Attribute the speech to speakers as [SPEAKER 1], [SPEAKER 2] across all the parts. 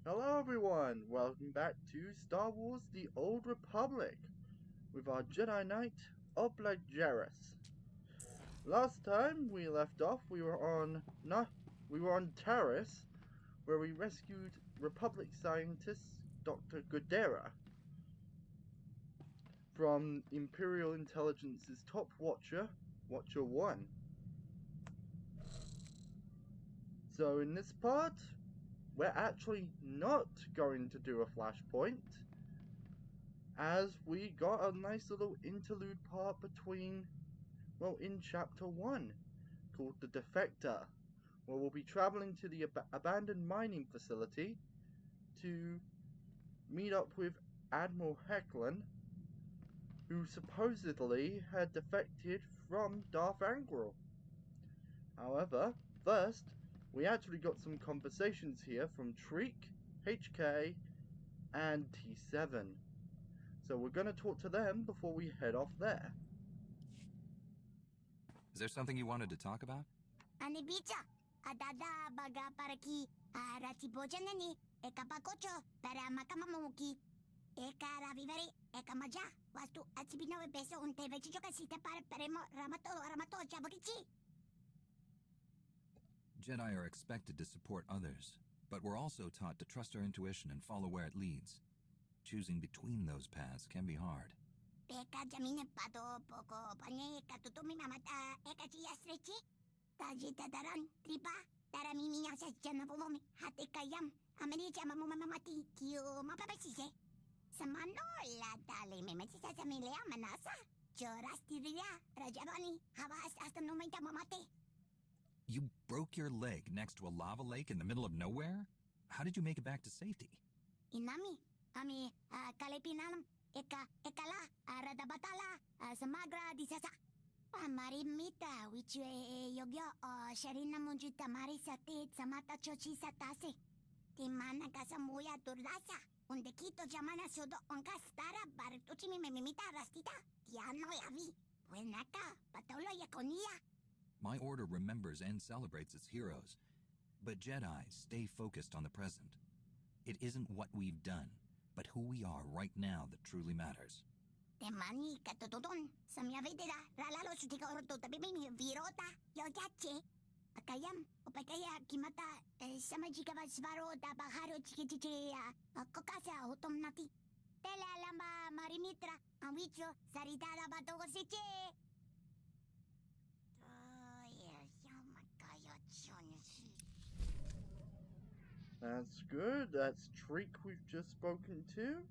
[SPEAKER 1] Hello everyone, welcome back to Star Wars The Old Republic with our Jedi Knight-Oplec Jeris. Last time we left off, we were on Jeris, where we rescued Republic scientist Dr. Godera from Imperial Intelligence's top watcher, Watcher 1. So in this part, we're actually not going to do a flashpoint, as we got a nice little interlude part between, well, in Chapter 1, called The Defector, where we'll be traveling to the abandoned mining facility to meet up with Admiral Hecklin, who supposedly had defected from Darth Angral. However, first, we actually got some conversations here from Treek, HK, and T7. So we're going to talk to them before we head off there.
[SPEAKER 2] Is there something you wanted to talk about?
[SPEAKER 3] Anibicha, adada baga paraki, aratibojanani, ekapakocho, para makamamuki, ekaravivari, ekamaja, wastu atsibino beso unte vechichokasita para peremo ramato jabakichi.
[SPEAKER 2] Jedi are expected to support others, but we're also taught to trust our intuition and follow where it leads. Choosing between those paths can be hard.
[SPEAKER 3] Peka jamine pato poko panye katutumi mamata ekachi yastrechi. Tajita daran tripa taramimiya sa janavomi hate kayam amenicha mamamamati kyo mapapasise. Samanola dali memetisa sa milea manasa. Chorastiria rajabani hawas hasta numenta mamate.
[SPEAKER 2] You broke your leg next to a lava lake in the middle of nowhere? How did you make it back to safety?
[SPEAKER 3] Inami, ami kalepinam, ekala, radabatala, samagra disasa. Marimita, which yogyo sharina munjuta marisate samata chochisa tase. Timana kasamuya turlasa, undekito jamana sodo onkastara bartuchimi memimita rastita, tiano yavi, buenaka, patolo yakonia.
[SPEAKER 2] My order remembers and celebrates its heroes, but Jedi stay focused on the present. It isn't what we've done, but who we are right now that truly matters.
[SPEAKER 3] Temani katutudon, samyavidera, ralalo sutika orto tabimi virota, yogache. Akayam, opakaya kimata, samajika svaro da baharo chikichichi, kokasa otomnati. Tela lamba marimitra, anwicho, saritara batogosiche.
[SPEAKER 1] That's good. That's Treek we've just spoken to.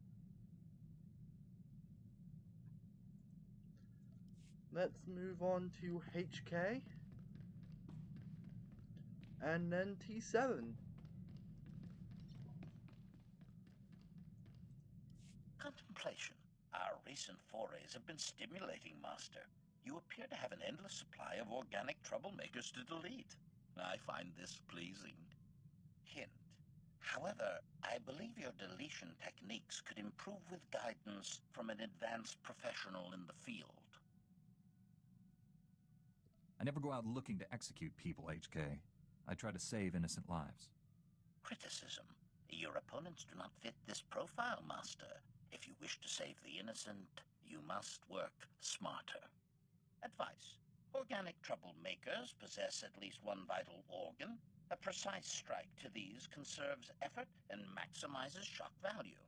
[SPEAKER 1] Let's move on to HK. And then T7.
[SPEAKER 4] Contemplation. Our recent forays have been stimulating, Master. You appear to have an endless supply of organic troublemakers to delete. I find this pleasing. Hint. However, I believe your deletion techniques could improve with guidance from an advanced professional in the field.
[SPEAKER 2] I never go out looking to execute people, HK. I try to save innocent lives.
[SPEAKER 4] Criticism. Your opponents do not fit this profile, Master. If you wish to save the innocent, you must work smarter. Advice. Organic troublemakers possess at least one vital organ. A precise strike to these conserves effort and maximizes shock value.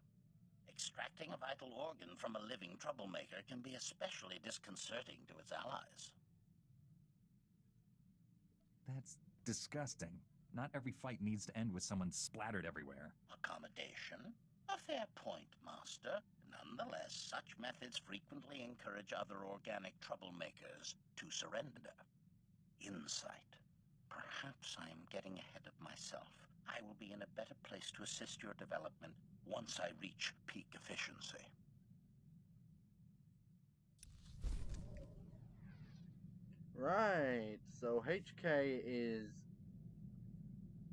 [SPEAKER 4] Extracting a vital organ from a living troublemaker can be especially disconcerting to its allies.
[SPEAKER 2] That's disgusting. Not every fight needs to end with someone splattered everywhere.
[SPEAKER 4] Accommodation? A fair point, Master. Nonetheless, such methods frequently encourage other organic troublemakers to surrender. Insight. Perhaps I am getting ahead of myself. I will be in a better place to assist your development once I reach peak efficiency.
[SPEAKER 1] Right, so HK is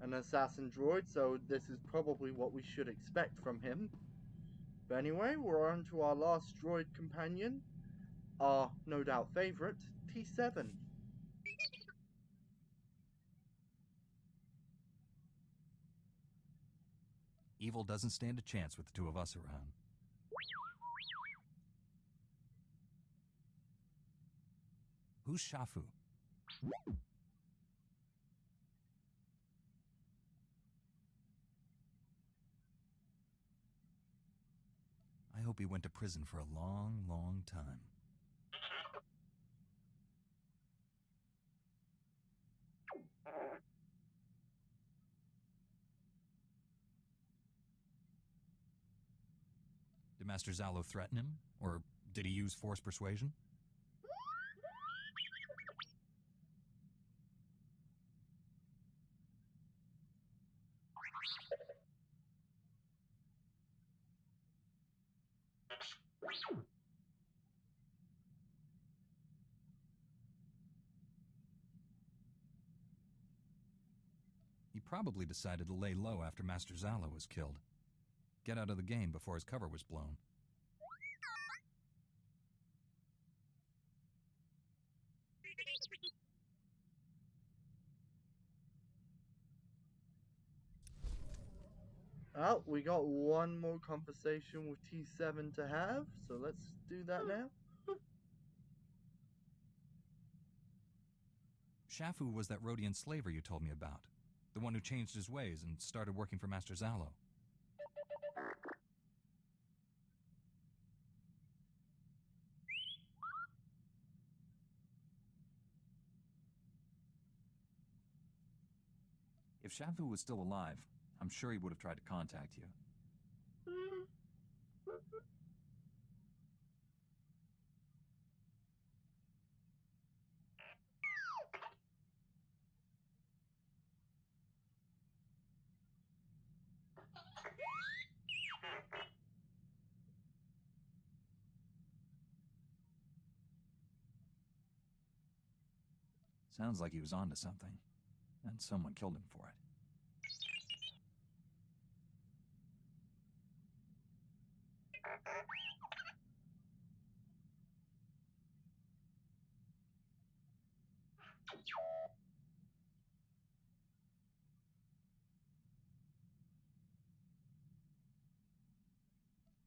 [SPEAKER 1] an assassin droid, so this is probably what we should expect from him. But anyway, we're on to our last droid companion, our no doubt favourite, T7.
[SPEAKER 2] Evil doesn't stand a chance with the two of us around. Who's Shafu? I hope he went to prison for a long, long time. Did Master Zalo threaten him? Or did he use forced persuasion? He probably decided to lay low after Master Zalo was killed. Get out of the game before his cover was blown.
[SPEAKER 1] Oh, we got one more conversation with T7 to have, so let's do that now.
[SPEAKER 2] Shafu was that Rhodian slaver you told me about. The one who changed his ways and started working for Master Zalo. If Shafu was still alive, I'm sure he would have tried to contact you. Sounds like he was onto something, and someone killed him for it.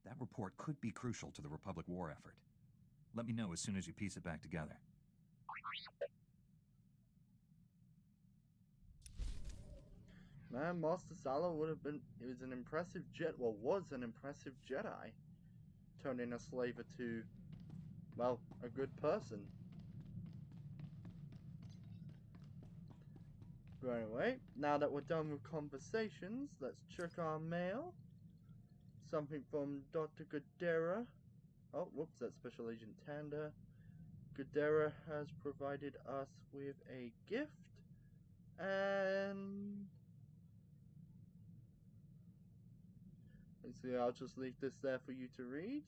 [SPEAKER 2] That report could be crucial to the Republic war effort. Let me know as soon as you piece it back together.
[SPEAKER 1] Man, Master Zalo would have been, he was an impressive was an impressive Jedi. Turning a slaver to, well, a good person. But anyway, now that we're done with conversations, let's check our mail. Something from Dr. Gudera. Oh, whoops, that's Special Agent Tanda. Gudera has provided us with a gift. And basically, I'll just leave this there for you to read,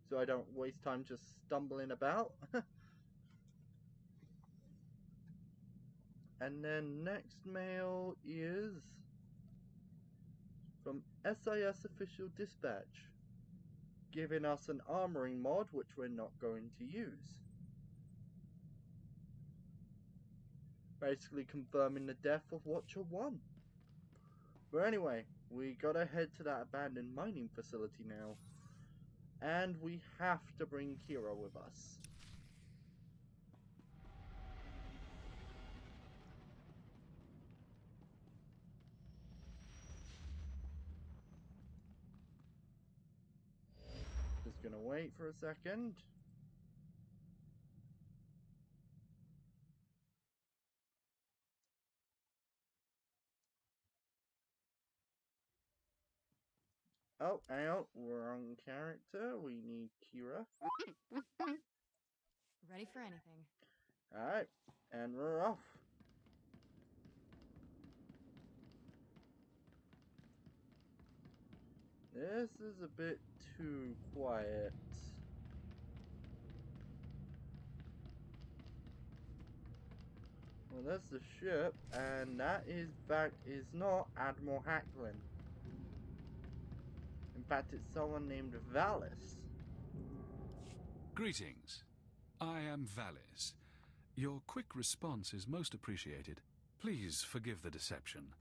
[SPEAKER 1] so I don't waste time just stumbling about. And then next mail is from SIS Official Dispatch, giving us an armoring mod which we're not going to use. Basically confirming the death of Watcher 1. But anyway, we gotta head to that abandoned mining facility now. And we have to bring Kira with us. Just gonna wait for a second. Oh, hang on, wrong character. We need Kira.
[SPEAKER 5] Ready for anything.
[SPEAKER 1] Alright, and we're off. This is a bit too quiet. Well, that's the ship, and that is fact is not Admiral Hacklin. In fact, it's someone named Valis.
[SPEAKER 6] Greetings. I am Valis. Your quick response is most appreciated. Please forgive the deception.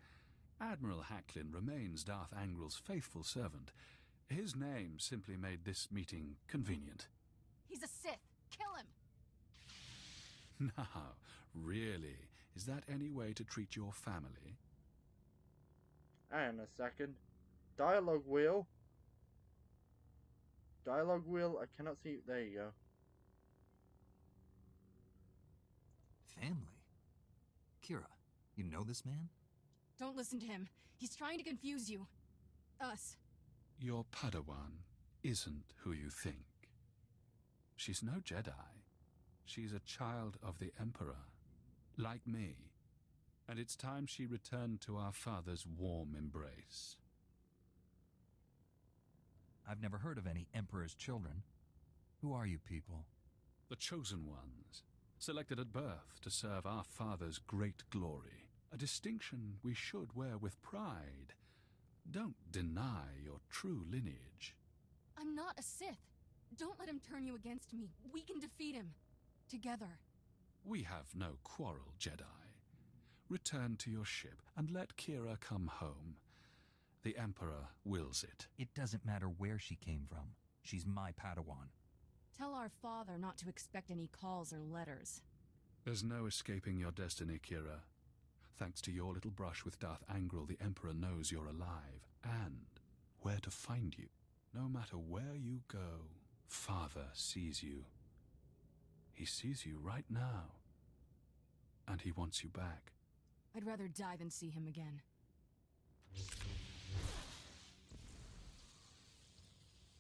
[SPEAKER 6] Admiral Hacklin remains Darth Angrel's faithful servant. His name simply made this meeting convenient.
[SPEAKER 5] He's a Sith. Kill him!
[SPEAKER 6] Now, really, is that any way to treat your family?
[SPEAKER 1] Hang on a second. Dialogue wheel. Dialogue wheel, I cannot see. There you go.
[SPEAKER 2] Family? Kira, you know this man?
[SPEAKER 5] Don't listen to him. He's trying to confuse you. Us.
[SPEAKER 6] Your Padawan isn't who you think. She's no Jedi. She's a child of the Emperor, like me. And it's time she returned to our father's warm embrace.
[SPEAKER 2] I've never heard of any Emperor's children. Who are you people?
[SPEAKER 6] The chosen ones, selected at birth to serve our father's great glory. A distinction we should wear with pride. Don't deny your true lineage.
[SPEAKER 5] I'm not a Sith. Don't let him turn you against me. We can defeat him. Together.
[SPEAKER 6] We have no quarrel, Jedi. Return to your ship and let Kira come home. The Emperor wills it.
[SPEAKER 2] It doesn't matter where she came from. She's my Padawan.
[SPEAKER 5] Tell our father not to expect any calls or letters.
[SPEAKER 6] There's no escaping your destiny, Kira. Thanks to your little brush with Darth Angrel, the Emperor knows you're alive and where to find you. No matter where you go, Father sees you. He sees you right now. And he wants you back.
[SPEAKER 5] I'd rather die than see him again.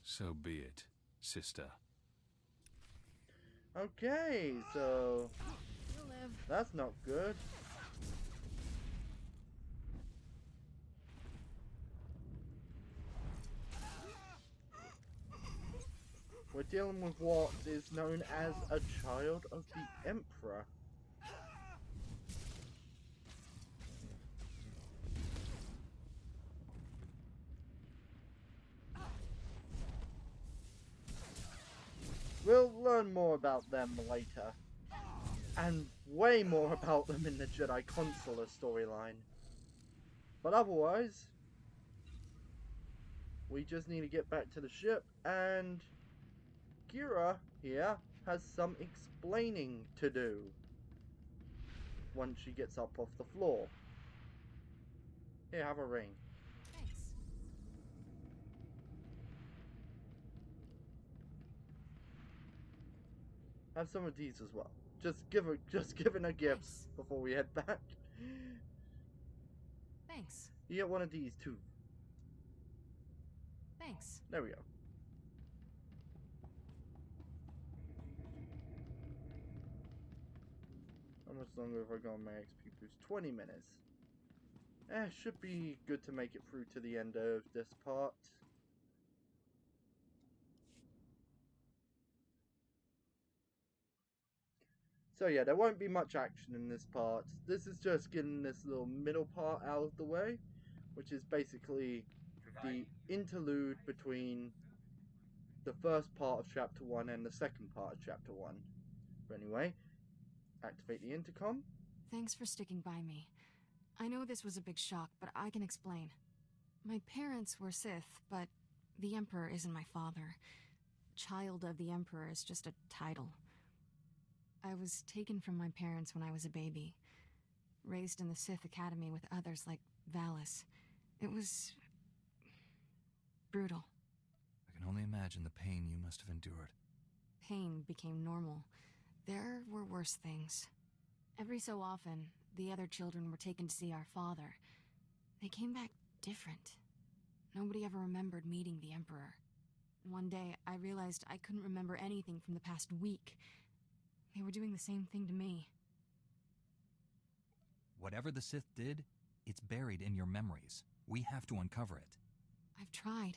[SPEAKER 6] So be it, sister.
[SPEAKER 1] Okay, so
[SPEAKER 5] You'll live.
[SPEAKER 1] that's not good. We're dealing with what is known as a child of the Emperor. We'll learn more about them later. And way more about them in the Jedi Consular storyline. But otherwise, we just need to get back to the ship, and Kira here has some explaining to do once she gets up off the floor. Here, have a ring.
[SPEAKER 5] Thanks.
[SPEAKER 1] Have some of these as well. Just giving her gifts
[SPEAKER 5] Thanks.
[SPEAKER 1] before we head back.
[SPEAKER 5] Thanks.
[SPEAKER 1] You get one of these too.
[SPEAKER 5] Thanks.
[SPEAKER 1] There we go. How much longer have I got on my XP boost? 20 minutes. Should be good to make it through to the end of this part. So yeah, there won't be much action in this part. This is just getting this little middle part out of the way, which is basically the interlude between the first part of Chapter 1 and the second part of Chapter 1. But anyway, activate the intercom.
[SPEAKER 5] Thanks for sticking by me. I know this was a big shock, but I can explain. My parents were Sith, but the Emperor isn't my father. Child of the Emperor is just a title. I was taken from my parents when I was a baby, raised in the Sith Academy with others like Valis. It was brutal.
[SPEAKER 2] I can only imagine the pain you must have endured.
[SPEAKER 5] Pain became normal. There were worse things. Every so often, the other children were taken to see our father. They came back different. Nobody ever remembered meeting the Emperor. One day, I realized I couldn't remember anything from the past week. They were doing the same thing to me.
[SPEAKER 2] Whatever the Sith did, it's buried in your memories. We have to uncover it.
[SPEAKER 5] I've tried.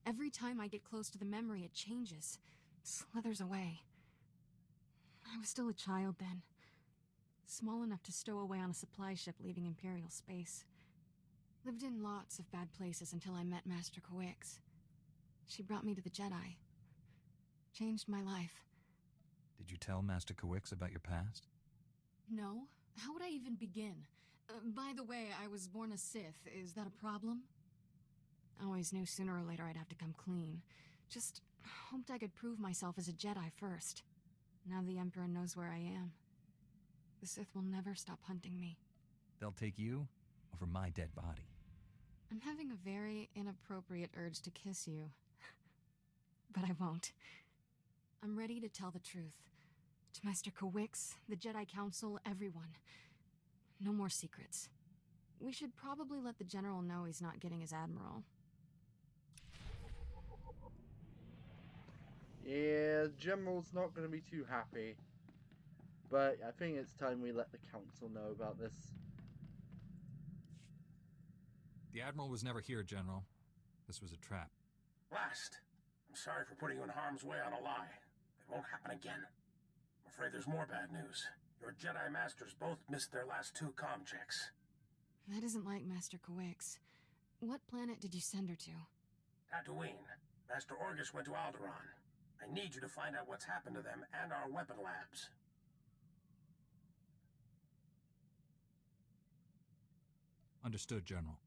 [SPEAKER 5] Every time I get close to the memory, it changes. Slithers away. I was still a child then. Small enough to stow away on a supply ship leaving Imperial space. Lived in lots of bad places until I met Master Kawix. She brought me to the Jedi. Changed my life.
[SPEAKER 2] Did you tell Master Kawix about your past?
[SPEAKER 5] No. How would I even begin? By the way, I was born a Sith. Is that a problem? I always knew sooner or later I'd have to come clean. Just hoped I could prove myself as a Jedi first. Now the Emperor knows where I am. The Sith will never stop hunting me.
[SPEAKER 2] They'll take you over my dead body.
[SPEAKER 5] I'm having a very inappropriate urge to kiss you. But I won't. I'm ready to tell the truth. To Master Kawix, the Jedi Council, everyone. No more secrets. We should probably let the General know he's not getting his admiral.
[SPEAKER 1] Yeah, the General's not going to be too happy. But I think it's time we let the Council know about this.
[SPEAKER 7] The Admiral was never here, General. This was a trap.
[SPEAKER 8] Blast! I'm sorry for putting you in harm's way on a lie. It won't happen again. I'm afraid there's more bad news. Your Jedi Masters both missed their last 2 comm checks.
[SPEAKER 5] That isn't like Master Kawix. What planet did you send her to?
[SPEAKER 8] Tatooine. Master Orgus went to Alderaan. I need you to find out what's happened to them and our weapon labs.
[SPEAKER 7] Understood, General.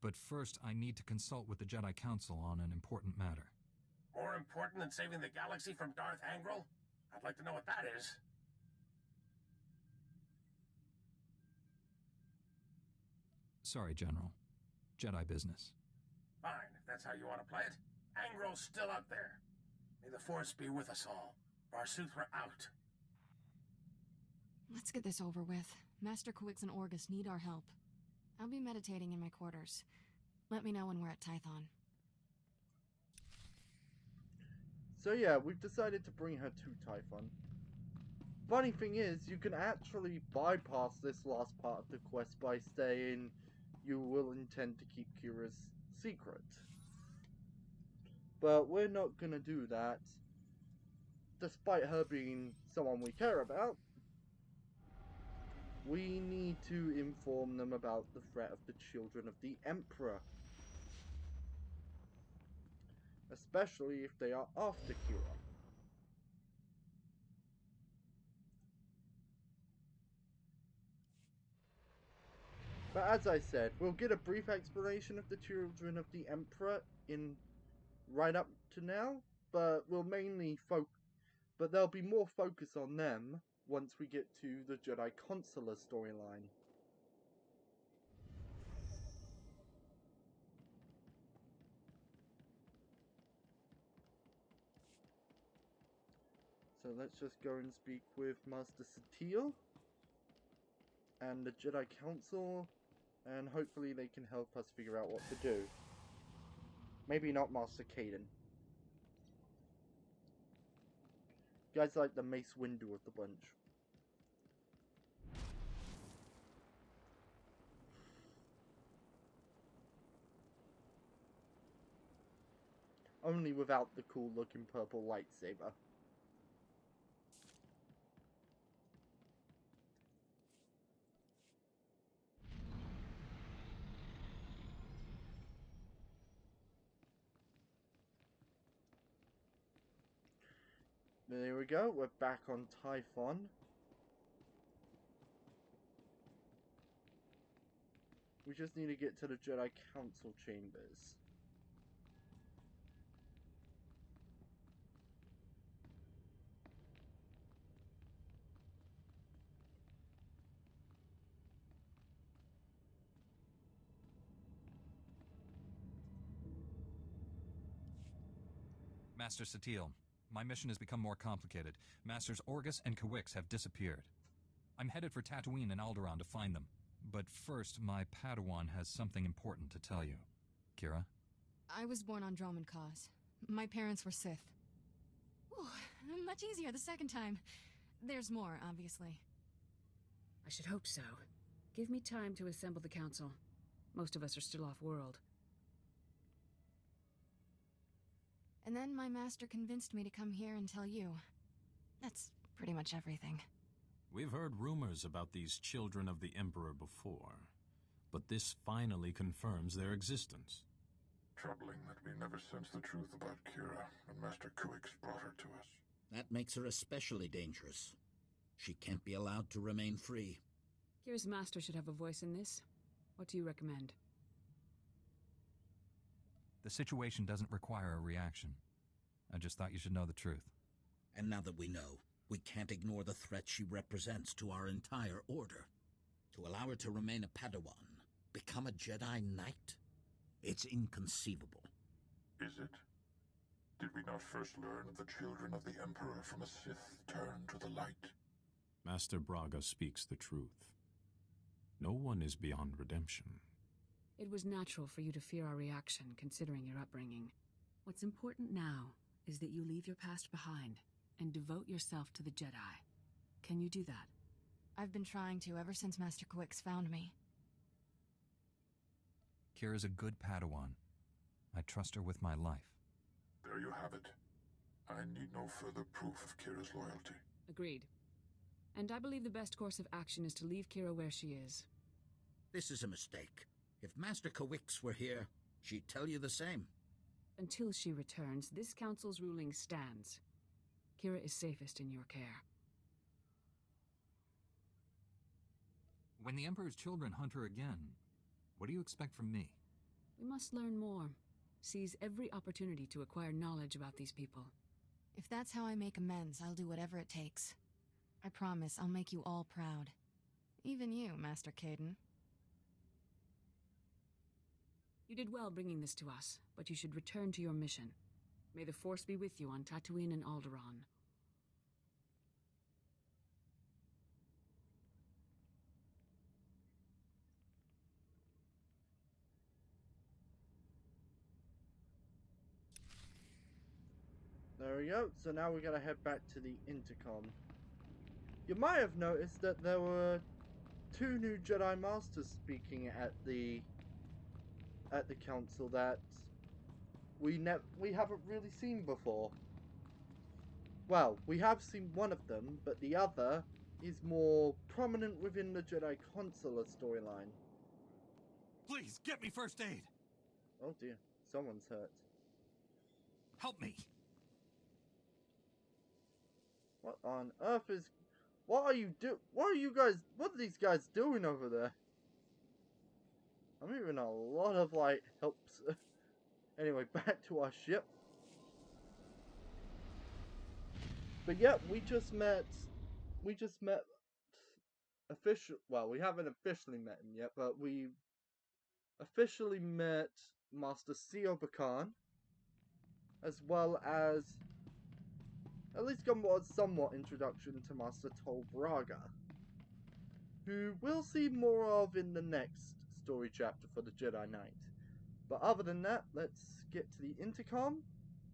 [SPEAKER 7] But first, I need to consult with the Jedi Council on an important matter.
[SPEAKER 8] More important than saving the galaxy from Darth Angral? I'd like to know what that is.
[SPEAKER 7] Sorry, General. Jedi business.
[SPEAKER 8] Fine, if that's how you want to play it. Angral's still up there. May the Force be with us all. Swtor out.
[SPEAKER 5] Let's get this over with. Master Kawix and Orgus need our help. I'll be meditating in my quarters. Let me know when we're at Tython.
[SPEAKER 1] So yeah, we've decided to bring her to Typhon. Funny thing is, you can actually bypass this last part of the quest by saying you will intend to keep Kira's secret. But we're not gonna do that, despite her being someone we care about. We need to inform them about the threat of the children of the Emperor. Especially if they are after Kira. But as I said, we'll get a brief explanation of the children of the Emperor in right up to now, but we'll mainly but there'll be more focus on them once we get to the Jedi Consular storyline. So let's just go and speak with Master Swtor and the Jedi Council, and hopefully they can help us figure out what to do. Maybe not Master Caden. Guy's like the Mace Windu of the bunch. Only without the cool looking purple lightsaber. There we go, we're back on Typhon. We just need to get to the Jedi Council chambers.
[SPEAKER 7] Master Satele, my mission has become more complicated. Masters Orgus and Kawix have disappeared. I'm headed for Tatooine and Alderaan to find them. But first, my Padawan has something important to tell you. Kira?
[SPEAKER 5] I was born on Dromund Kaas. My parents were Sith. Ooh, much easier the second time. There's more, obviously.
[SPEAKER 9] I should hope so. Give me time to assemble the council. Most of us are still off-world.
[SPEAKER 5] And then my master convinced me to come here and tell you. That's pretty much everything.
[SPEAKER 10] We've heard rumors about these children of the Emperor before, but this finally confirms their existence.
[SPEAKER 11] Troubling that we never sensed the truth about Kira, and Master Kawix brought her to us.
[SPEAKER 4] That makes her especially dangerous. She can't be allowed to remain free.
[SPEAKER 9] Kira's master should have a voice in this. What do you recommend?
[SPEAKER 7] The situation doesn't require a reaction. I just thought you should know the truth.
[SPEAKER 12] And now that we know, we can't ignore the threat she represents to our entire order. To allow her to remain a Padawan, become a Jedi Knight? It's inconceivable.
[SPEAKER 11] Is it? Did we not first learn of the children of the Emperor from a Sith turn to the light?
[SPEAKER 10] Master Braga speaks the truth. No one is beyond redemption.
[SPEAKER 9] It was natural for you to fear our reaction, considering your upbringing. What's important now is that you leave your past behind and devote yourself to the Jedi. Can you do that?
[SPEAKER 5] I've been trying to ever since Master Kawix found me.
[SPEAKER 7] Kira's a good Padawan. I trust her with my life.
[SPEAKER 11] There you have it. I need no further proof of Kira's loyalty.
[SPEAKER 9] Agreed. And I believe the best course of action is to leave Kira where she is.
[SPEAKER 12] This is a mistake. If Master Kawix were here, she'd tell you the same.
[SPEAKER 9] Until she returns, this council's ruling stands. Kira is safest in your care.
[SPEAKER 7] When the Emperor's children hunt her again, what do you expect from me?
[SPEAKER 9] We must learn more. Seize every opportunity to acquire knowledge about these people.
[SPEAKER 5] If that's how I make amends, I'll do whatever it takes. I promise I'll make you all proud. Even you, Master Caden.
[SPEAKER 9] You did well bringing this to us, but you should return to your mission. May the Force be with you on Tatooine and Alderaan.
[SPEAKER 1] There we go. So now we're gonna head back to the intercom. You might have noticed that there were 2 new Jedi Masters speaking at the council that we haven't really seen before. Well, we have seen one of them, but the other is more prominent within the Jedi Consular storyline.
[SPEAKER 7] Please, get me first aid!
[SPEAKER 1] Oh dear, someone's hurt.
[SPEAKER 7] Help me!
[SPEAKER 1] What on earth is... What are you what are these guys doing over there? I'm hearing a lot of, like, helps. Anyway, back to our ship. But yeah, we just met well, we haven't officially met him yet, but we officially met Master Swtor Bakan, as well as at least got a somewhat introduction to Master Tol Braga, who we'll see more of in the next story chapter for the Jedi Knight. But other than that, let's get to the intercom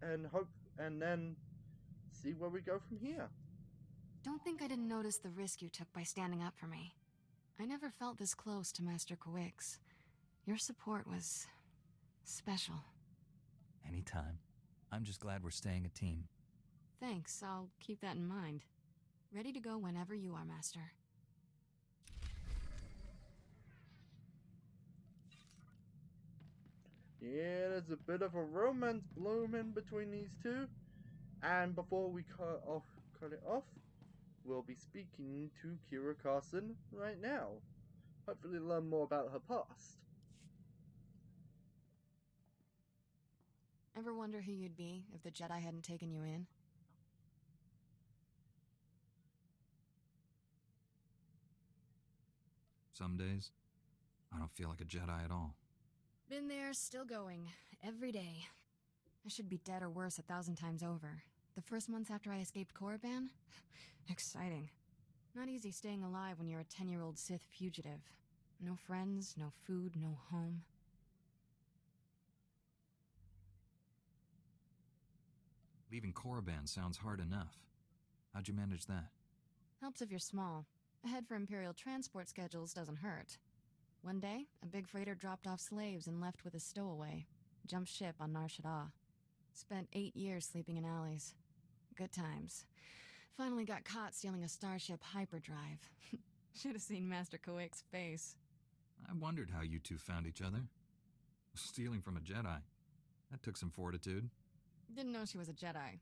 [SPEAKER 1] and then see where we go from here.
[SPEAKER 5] Don't think I didn't notice the risk you took by standing up for me. I never felt this close to Master Kawix. Your support was special.
[SPEAKER 7] Anytime. I'm just glad we're staying a team.
[SPEAKER 5] Thanks, I'll keep that in mind. Ready to go whenever you are, Master.
[SPEAKER 1] Yeah, there's a bit of a romance blooming between these two. And before we cut it off, we'll be speaking to Kira Carson right now. Hopefully learn more about her past.
[SPEAKER 5] Ever wonder who you'd be if the Jedi hadn't taken you in?
[SPEAKER 7] Some days, I don't feel like a Jedi at all.
[SPEAKER 5] Been there, still going. Every day. I should be dead or worse 1,000 times over. The first months after I escaped Korriban? Exciting. Not easy staying alive when you're a 10-year-old Sith fugitive. No friends, no food, no home.
[SPEAKER 7] Leaving Korriban sounds hard enough. How'd you manage that?
[SPEAKER 5] Helps if you're small. A head for Imperial transport schedules doesn't hurt. One day, a big freighter dropped off slaves and left with a stowaway. Jumped ship on Nar Shaddaa. Spent 8 years sleeping in alleys. Good times. Finally got caught stealing a starship hyperdrive. Should have seen Master Kawix's face.
[SPEAKER 7] I wondered how you two found each other. Stealing from a Jedi. That took some fortitude.
[SPEAKER 5] Didn't know she was a Jedi.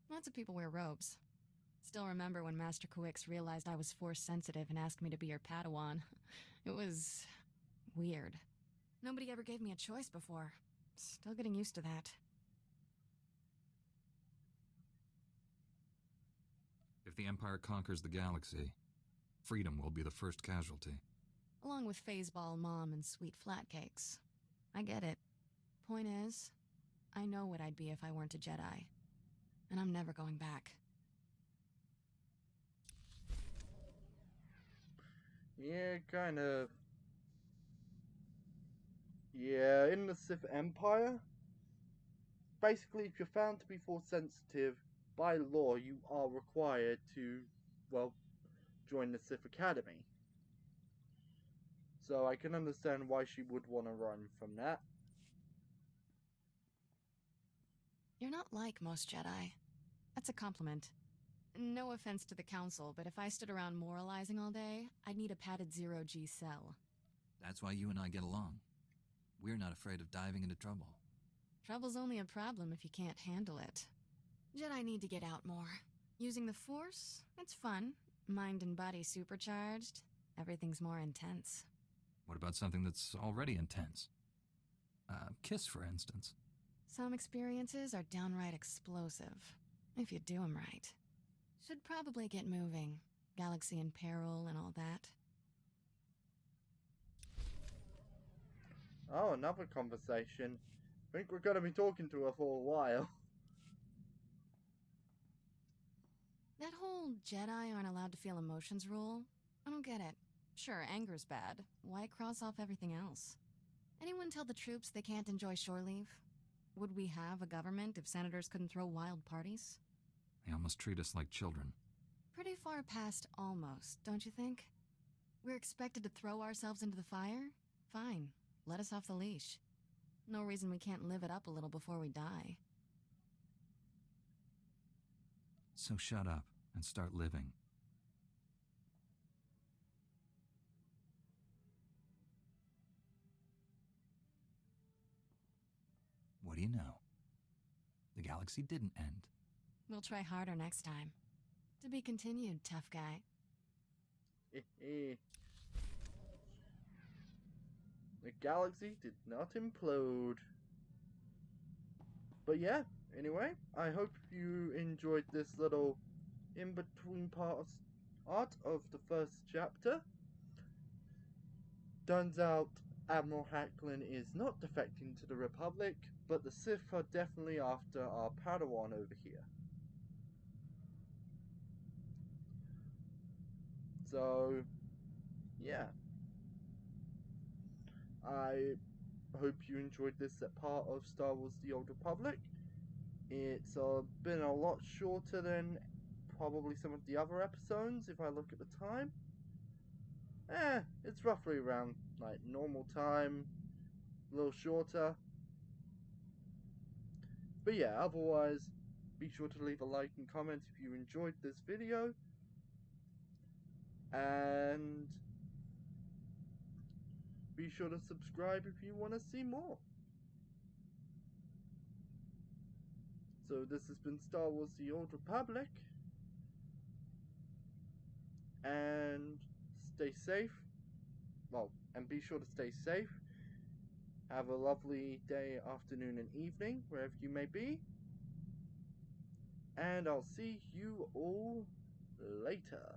[SPEAKER 5] Lots of people wear robes. Still remember when Master Kawix realized I was Force-sensitive and asked me to be your Padawan. It was... weird. Nobody ever gave me a choice before. Still getting used to that.
[SPEAKER 7] If the Empire conquers the galaxy, freedom will be the first casualty.
[SPEAKER 5] Along with Phaseball Mom and sweet flatcakes. I get it. Point is, I know what I'd be if I weren't a Jedi. And I'm never going back.
[SPEAKER 1] Yeah, kind of. Yeah, in the Sith Empire, basically, if you're found to be Force-sensitive, by law, you are required to, well, join the Sith Academy. So I can understand why she would want to run from that.
[SPEAKER 5] You're not like most Jedi. That's a compliment. No offense to the Council, but if I stood around moralizing all day, I'd need a padded zero-G cell.
[SPEAKER 2] That's why you and I get along. We're not afraid of diving into trouble.
[SPEAKER 5] Trouble's only a problem if you can't handle it. Jedi need to get out more. Using the Force, it's fun. Mind and body supercharged. Everything's more intense.
[SPEAKER 7] What about something that's already intense? Kiss, for instance.
[SPEAKER 5] Some experiences are downright explosive, if you do them right. Should probably get moving. Galaxy in peril and all that.
[SPEAKER 1] Oh, another conversation. I think we're going to be talking to her for a while.
[SPEAKER 5] That whole Jedi aren't allowed to feel emotions rule, I don't get it. Sure, anger's bad. Why cross off everything else? Anyone tell the troops they can't enjoy shore leave? Would we have a government if senators couldn't throw wild parties?
[SPEAKER 7] They almost treat us like children.
[SPEAKER 5] Pretty far past almost, don't you think? We're expected to throw ourselves into the fire? Fine, let us off the leash. No reason we can't live it up a little before we die.
[SPEAKER 7] So shut up and start living. What do you know? The galaxy didn't end.
[SPEAKER 5] We'll try harder next time. To be continued, tough guy.
[SPEAKER 1] The galaxy did not implode. But yeah, anyway, I hope you enjoyed this little in-between part of the first chapter. Turns out Admiral Hacklin is not defecting to the Republic, but the Sith are definitely after our Padawan over here. So, yeah. I hope you enjoyed this part of Star Wars The Old Republic. It's been a lot shorter than probably some of the other episodes, if I look at the time. It's roughly around, like, normal time. A little shorter. But yeah, otherwise, be sure to leave a like and comment if you enjoyed this video. And be sure to subscribe if you want to see more. So this has been Star Wars The Old Republic. And stay safe. Well, and be sure to stay safe. Have a lovely day, afternoon, and evening, wherever you may be. And I'll see you all later.